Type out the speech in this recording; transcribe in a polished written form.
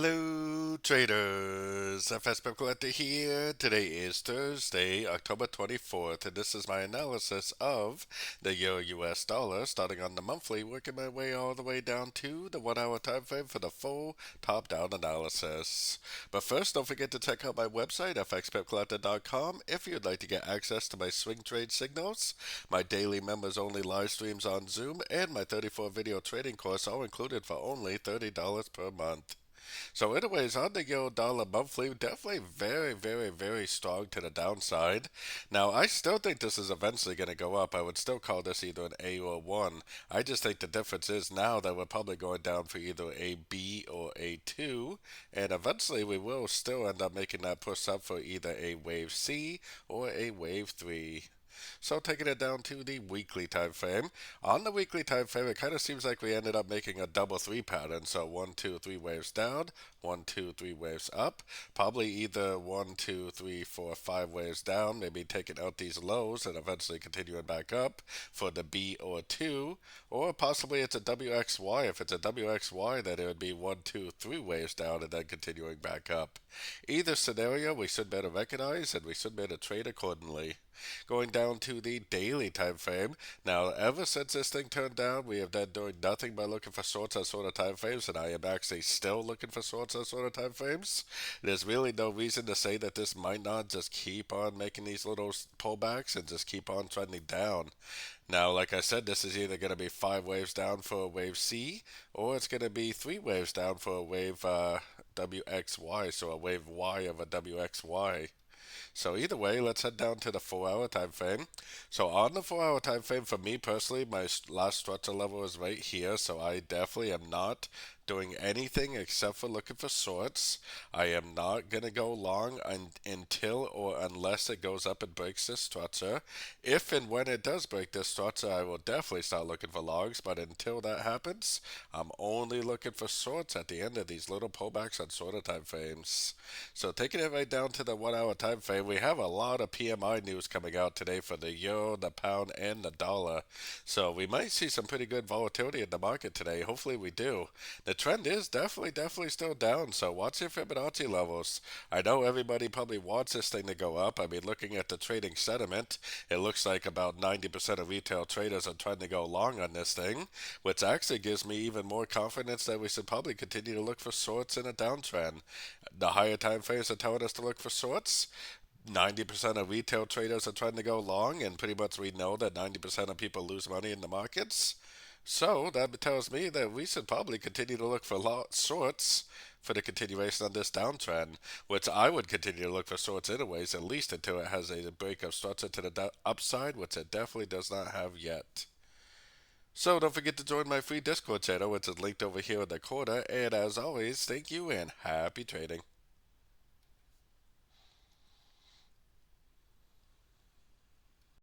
Hello traders, FX Pip Collector here. Today is Thursday, October 24th, and this is my analysis of the Euro US dollar, starting on the monthly, working my way all the way down to the 1 hour time frame for the full top-down analysis. But first, don't forget to check out my website, fxpipcollector.com, if you'd like to get access to my swing trade signals, my daily members-only live streams on Zoom, and my 34 video trading course, all included for only $30 per month. So anyways, on the euro dollar monthly, definitely very strong to the downside. Now, I still think this is eventually going to go up. I would still call this either an A or 1. I just think the difference is now that we're probably going down for either a B or a 2. And eventually we will still end up making that push up for either a wave C or a wave 3. So taking it down to the weekly time frame. On the weekly time frame, it kind of seems like we ended up making a double 3 pattern. So 1, 2, 3 waves down, 1, 2, 3 waves up. Probably either 1, 2, 3, 4, 5 waves down, maybe taking out these lows and eventually continuing back up for the B or 2. Or possibly it's a WXY. If it's a WXY, then it would be 1, 2, 3 waves down and then continuing back up. Either scenario, we should better recognize and we should better trade accordingly. Going down to the daily time frame. Now, ever since this thing turned down, we have been doing nothing but looking for shorts on sort of time frames, and I am actually still looking for shorts on sort of time frames. There's really no reason to say that this might not just keep on making these little pullbacks and just keep on trending down. Now, like I said, this is either going to be 5 waves down for a wave C, or it's going to be 3 waves down for a wave WXY, so a wave Y of a WXY. So either way, let's head down to the 4-hour time frame. So on the 4-hour time frame, for me personally, my last structure level is right here. So I definitely am not doing anything except for looking for shorts. I am not going to go long until or unless it goes up and breaks this structure. If and when it does break this structure, I will definitely start looking for longs. But until that happens, I'm only looking for shorts at the end of these little pullbacks on shorter time frames. So taking it right down to the 1-hour time frame, we have a lot of PMI news coming out today for the euro, the pound, and the dollar. So we might see some pretty good volatility in the market today. Hopefully we do. The trend is definitely still down, so watch your Fibonacci levels. I know everybody probably wants this thing to go up. I mean, looking at the trading sentiment, it looks like about 90% of retail traders are trying to go long on this thing, which actually gives me even more confidence that we should probably continue to look for shorts in a downtrend. The higher time frames are telling us to look for shorts. 90% of retail traders are trying to go long, and pretty much we know that 90% of people lose money in the markets. So that tells me that we should probably continue to look for shorts for the continuation of this downtrend, which I would continue to look for shorts anyways, at least until it has a break of structure to the upside, which it definitely does not have yet. So don't forget to join my free Discord channel, which is linked over here in the corner, and as always, thank you and happy trading.